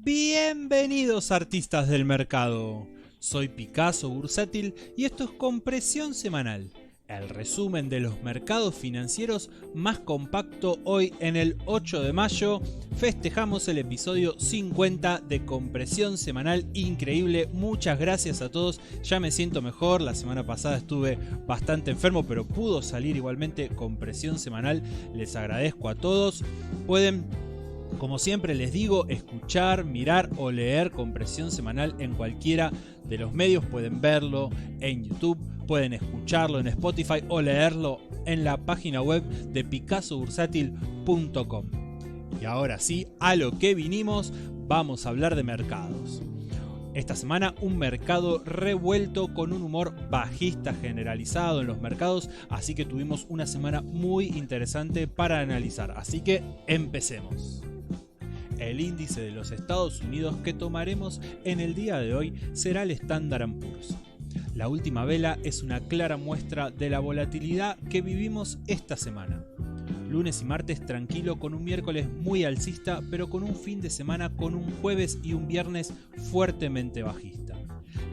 Bienvenidos artistas del mercado, soy Picasso Bursátil y esto es Compresión Semanal, el resumen de los mercados financieros más compacto hoy en el 8 de mayo. Festejamos el episodio 50 de Compresión Semanal, increíble, muchas gracias a todos, ya me siento mejor, la semana pasada estuve bastante enfermo pero pudo salir igualmente Compresión Semanal, les agradezco a todos. Pueden, como siempre les digo, escuchar, mirar o leer Compresión Semanal en cualquiera de los medios. Pueden verlo en YouTube, pueden escucharlo en Spotify o leerlo en la página web de picassobursatil.com. Y ahora sí, a lo que vinimos, vamos a hablar de mercados. Esta semana un mercado revuelto con un humor bajista generalizado en los mercados, así que tuvimos una semana muy interesante para analizar. Así que empecemos. El índice de los Estados Unidos que tomaremos en el día de hoy será el Standard & Poor's. La última vela es una clara muestra de la volatilidad que vivimos esta semana. Lunes y martes tranquilo con un miércoles muy alcista, pero con un fin de semana con un jueves y un viernes fuertemente bajista.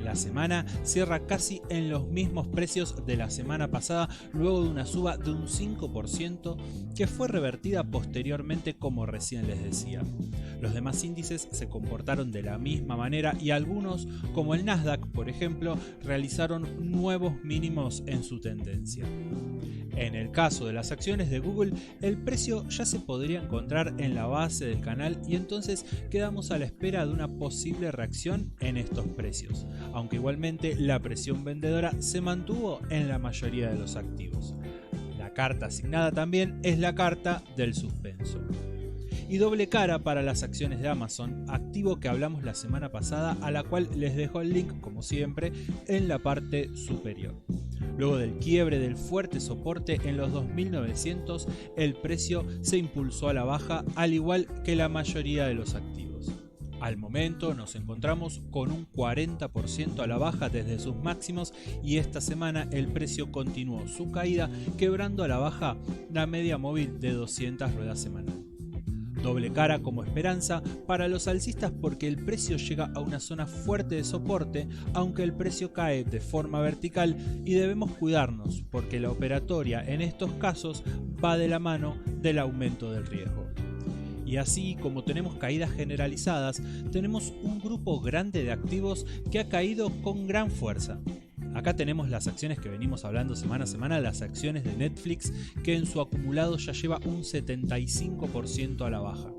La semana cierra casi en los mismos precios de la semana pasada, luego de una suba de un 5% que fue revertida posteriormente, como recién les decía. Los demás índices se comportaron de la misma manera y algunos, como el Nasdaq por ejemplo, realizaron nuevos mínimos en su tendencia. En el caso de las acciones de Google, el precio ya se podría encontrar en la base del canal y entonces quedamos a la espera de una posible reacción en estos precios, aunque igualmente la presión vendedora se mantuvo en la mayoría de los activos. La carta asignada también es la carta del suspenso. Y doble cara para las acciones de Amazon, activo que hablamos la semana pasada, a la cual les dejo el link, como siempre, en la parte superior. Luego del quiebre del fuerte soporte en los 2.900, el precio se impulsó a la baja, al igual que la mayoría de los activos. Al momento nos encontramos con un 40% a la baja desde sus máximos y esta semana el precio continuó su caída, quebrando a la baja la media móvil de 200 ruedas semanal. Doble cara como esperanza para los alcistas porque el precio llega a una zona fuerte de soporte, aunque el precio cae de forma vertical y debemos cuidarnos porque la operatoria en estos casos va de la mano del aumento del riesgo. Y así como tenemos caídas generalizadas, tenemos un grupo grande de activos que ha caído con gran fuerza. Acá tenemos las acciones que venimos hablando semana a semana, las acciones de Netflix, que en su acumulado ya lleva un 75% a la baja.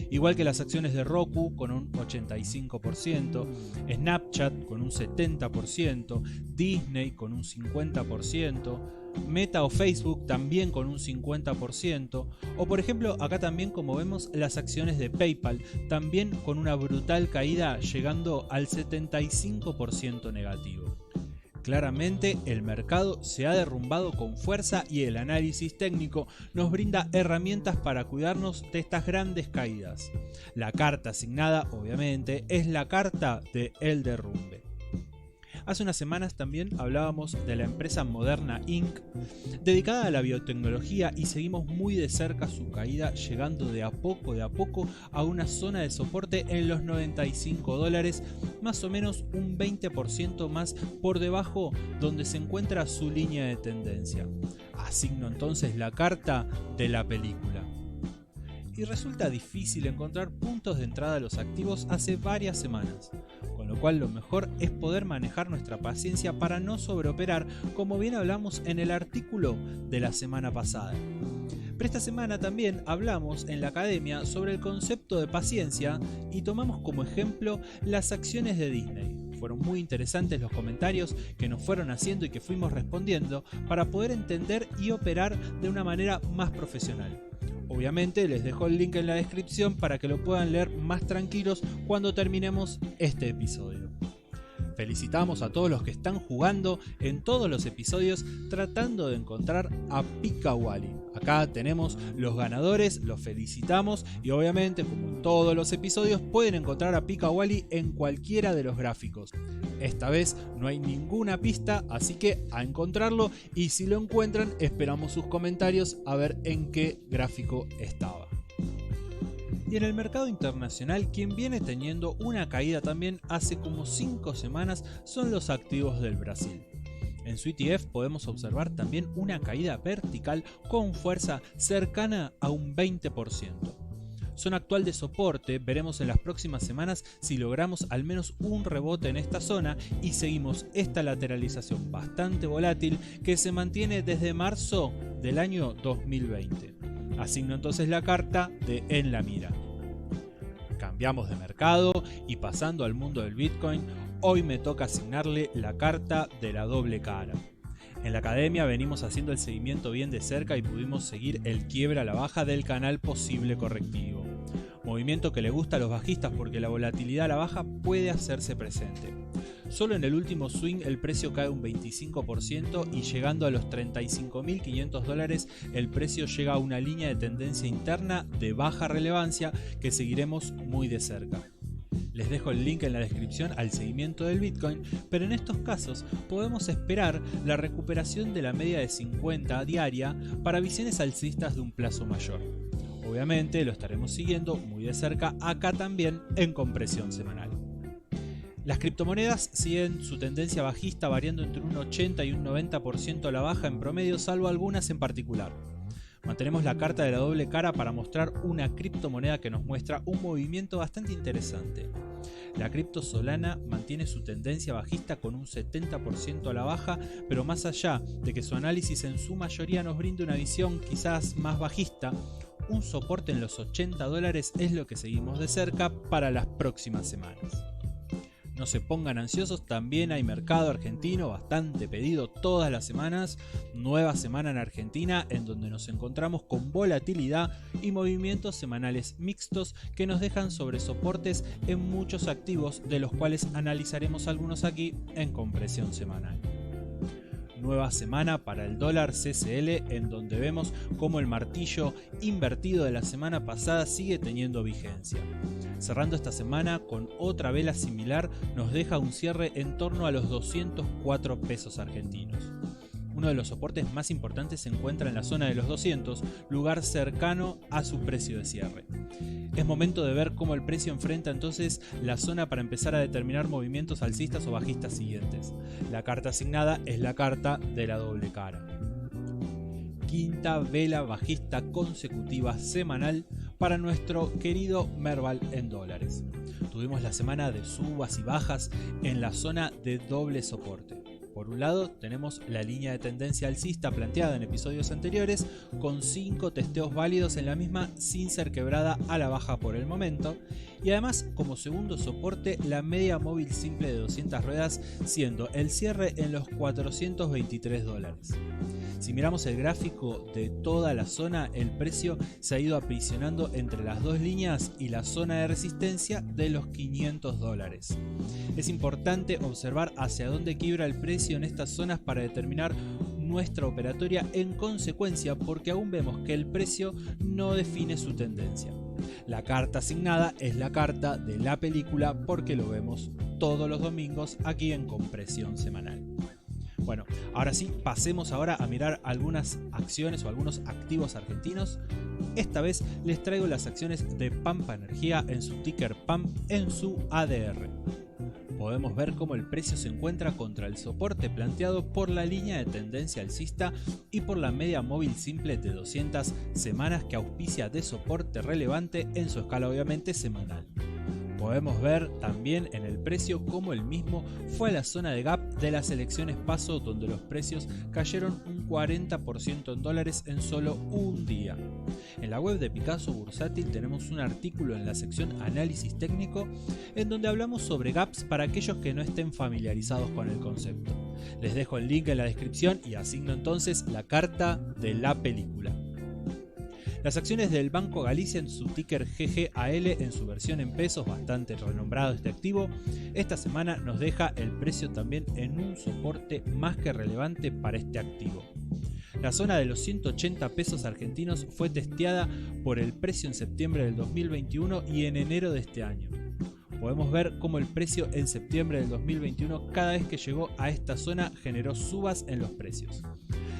Igual que las acciones de Roku con un 85%, Snapchat con un 70%, Disney con un 50%, Meta o Facebook también con un 50%, o por ejemplo acá también como vemos las acciones de PayPal, también con una brutal caída llegando al 75% negativo. Claramente el mercado se ha derrumbado con fuerza y el análisis técnico nos brinda herramientas para cuidarnos de estas grandes caídas. La carta asignada, obviamente, es la carta de el derrumbe. Hace unas semanas también hablábamos de la empresa Moderna Inc., dedicada a la biotecnología, y seguimos muy de cerca su caída, llegando de a poco a una zona de soporte en los $95, más o menos un 20% más por debajo donde se encuentra su línea de tendencia. Asigno entonces la carta de la película. Y resulta difícil encontrar puntos de entrada a los activos hace varias semanas, con lo cual lo mejor es poder manejar nuestra paciencia para no sobreoperar, como bien hablamos en el artículo de la semana pasada. Pero esta semana también hablamos en la academia sobre el concepto de paciencia y tomamos como ejemplo las acciones de Disney. Fueron muy interesantes los comentarios que nos fueron haciendo y que fuimos respondiendo para poder entender y operar de una manera más profesional. Obviamente les dejo el link en la descripción para que lo puedan leer más tranquilos cuando terminemos este episodio. Felicitamos a todos los que están jugando en todos los episodios tratando de encontrar a Pika Wally. Acá tenemos los ganadores, los felicitamos y obviamente, como en todos los episodios, pueden encontrar a Pika Wally en cualquiera de los gráficos. Esta vez no hay ninguna pista, así que a encontrarlo, y si lo encuentran esperamos sus comentarios a ver en qué gráfico estaba. Y en el mercado internacional, quien viene teniendo una caída también hace como 5 semanas son los activos del Brasil. En su ETF podemos observar también una caída vertical con fuerza cercana a un 20%. Zona actual de soporte, veremos en las próximas semanas si logramos al menos un rebote en esta zona y seguimos esta lateralización bastante volátil que se mantiene desde marzo del año 2020. Asigno entonces la carta de En la Mira. Cambiamos de mercado y pasando al mundo del Bitcoin, hoy me toca asignarle la carta de la doble cara. En la academia venimos haciendo el seguimiento bien de cerca y pudimos seguir el quiebre a la baja del canal posible correctivo. Movimiento que le gusta a los bajistas porque la volatilidad a la baja puede hacerse presente. Solo en el último swing el precio cae un 25% y llegando a los $35.500 el precio llega a una línea de tendencia interna de baja relevancia que seguiremos muy de cerca. Les dejo el link en la descripción al seguimiento del Bitcoin, pero en estos casos podemos esperar la recuperación de la media de 50 diaria para visiones alcistas de un plazo mayor. Obviamente lo estaremos siguiendo muy de cerca acá también en compresión semanal. Las criptomonedas siguen su tendencia bajista variando entre un 80 y un 90% a la baja en promedio, salvo algunas en particular. Mantenemos la carta de la doble cara para mostrar una criptomoneda que nos muestra un movimiento bastante interesante. La cripto Solana mantiene su tendencia bajista con un 70% a la baja, pero más allá de que su análisis en su mayoría nos brinde una visión quizás más bajista, un soporte en los $80 es lo que seguimos de cerca para las próximas semanas. No se pongan ansiosos, también hay mercado argentino bastante pedido todas las semanas, nueva semana en Argentina en donde nos encontramos con volatilidad y movimientos semanales mixtos que nos dejan sobre soportes en muchos activos de los cuales analizaremos algunos aquí en compresión semanal. Nueva semana para el dólar CCL en donde vemos cómo el martillo invertido de la semana pasada sigue teniendo vigencia. Cerrando esta semana con otra vela similar nos deja un cierre en torno a los 204 pesos argentinos. Uno de los soportes más importantes se encuentra en la zona de los 200, lugar cercano a su precio de cierre. Es momento de ver cómo el precio enfrenta entonces la zona para empezar a determinar movimientos alcistas o bajistas siguientes. La carta asignada es la carta de la doble cara. Quinta vela bajista consecutiva semanal para nuestro querido Merval en dólares. Tuvimos la semana de subas y bajas en la zona de doble soporte. Por un lado tenemos la línea de tendencia alcista planteada en episodios anteriores con 5 testeos válidos en la misma sin ser quebrada a la baja por el momento y además como segundo soporte la media móvil simple de 200 ruedas siendo el cierre en los $423. Si miramos el gráfico de toda la zona, el precio se ha ido aprisionando entre las dos líneas y la zona de resistencia de los $500. Es importante observar hacia dónde quiebra el precio en estas zonas para determinar nuestra operatoria en consecuencia, porque aún vemos que el precio no define su tendencia. La carta asignada es la carta de la película porque lo vemos todos los domingos aquí en compresión semanal. Bueno, ahora sí, pasemos ahora a mirar algunas acciones o algunos activos argentinos. Esta vez les traigo las acciones de Pampa Energía en su ticker PAM en su ADR. Podemos ver cómo el precio se encuentra contra el soporte planteado por la línea de tendencia alcista y por la media móvil simple de 200 semanas que auspicia de soporte relevante en su escala obviamente semanal. Podemos ver también en el precio cómo el mismo fue a la zona de gap de las elecciones PASO donde los precios cayeron un 40% en dólares en solo un día. En la web de Picasso Bursátil tenemos un artículo en la sección análisis técnico en donde hablamos sobre gaps para aquellos que no estén familiarizados con el concepto. Les dejo el link en la descripción y asigno entonces la carta de la película. Las acciones del Banco Galicia en su ticker GGAL en su versión en pesos, bastante renombrado este activo, esta semana nos deja el precio también en un soporte más que relevante para este activo. La zona de los 180 pesos argentinos fue testeada por el precio en septiembre del 2021 y en enero de este año. Podemos ver cómo el precio en septiembre del 2021 cada vez que llegó a esta zona generó subas en los precios.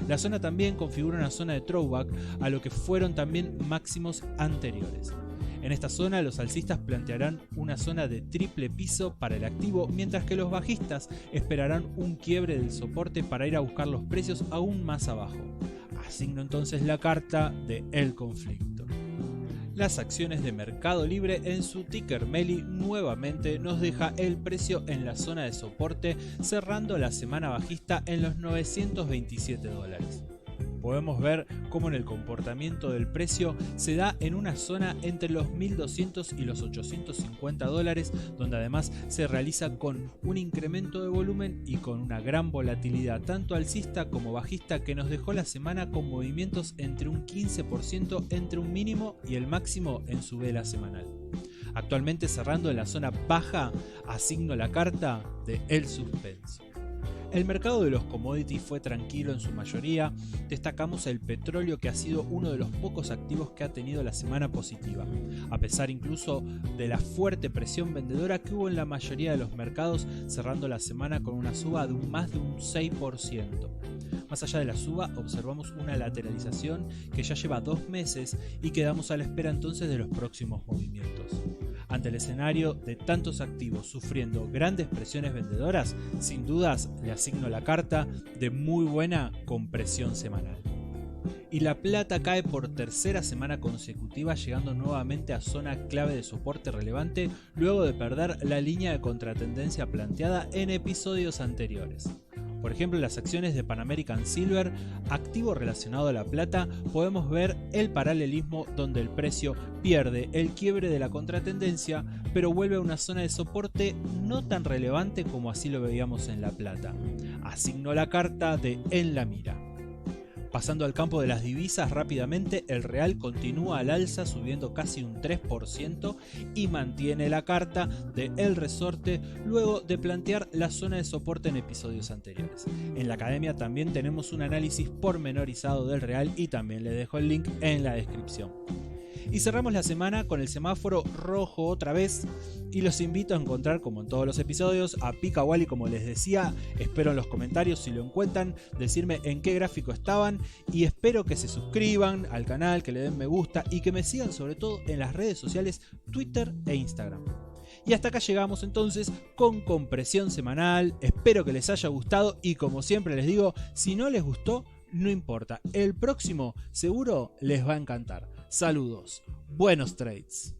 La zona también configura una zona de throwback a lo que fueron también máximos anteriores. En esta zona los alcistas plantearán una zona de triple piso para el activo, mientras que los bajistas esperarán un quiebre del soporte para ir a buscar los precios aún más abajo. Asigno entonces la carta de El Conflicto. Las acciones de Mercado Libre en su ticker MELI nuevamente nos deja el precio en la zona de soporte, cerrando la semana bajista en los $927. Podemos ver cómo en el comportamiento del precio se da en una zona entre los $1.200 y los $850, donde además se realiza con un incremento de volumen y con una gran volatilidad tanto alcista como bajista, que nos dejó la semana con movimientos entre un 15% entre un mínimo y el máximo en su vela semanal. Actualmente cerrando en la zona baja, asigno la carta de El Suspenso. El mercado de los commodities fue tranquilo en su mayoría. Destacamos el petróleo, que ha sido uno de los pocos activos que ha tenido la semana positiva, a pesar incluso de la fuerte presión vendedora que hubo en la mayoría de los mercados, cerrando la semana con una suba de más de un 6%. Más allá de la suba, observamos una lateralización que ya lleva 2 meses y quedamos a la espera entonces de los próximos movimientos. Ante el escenario de tantos activos sufriendo grandes presiones vendedoras, sin dudas le asigno la carta de muy buena compresión semanal. Y la plata cae por tercera semana consecutiva, llegando nuevamente a zona clave de soporte relevante luego de perder la línea de contratendencia planteada en episodios anteriores. Por ejemplo, en las acciones de Pan American Silver, activo relacionado a la plata, podemos ver el paralelismo donde el precio pierde el quiebre de la contratendencia, pero vuelve a una zona de soporte no tan relevante como así lo veíamos en la plata. Asigno la carta de En la Mira. Pasando al campo de las divisas rápidamente, el real continúa al alza subiendo casi un 3% y mantiene la carta de El Resorte luego de plantear la zona de soporte en episodios anteriores. En la academia también tenemos un análisis pormenorizado del real y también les dejo el link en la descripción. Y cerramos la semana con el semáforo rojo otra vez y los invito a encontrar, como en todos los episodios, a Pika Wally, como les decía. Espero en los comentarios, si lo encuentran, decirme en qué gráfico estaban, y espero que se suscriban al canal, que le den me gusta y que me sigan sobre todo en las redes sociales Twitter e Instagram. Y hasta acá llegamos entonces con compresión semanal. Espero que les haya gustado y, como siempre les digo, si no les gustó, no importa, el próximo seguro les va a encantar. Saludos, buenos trades.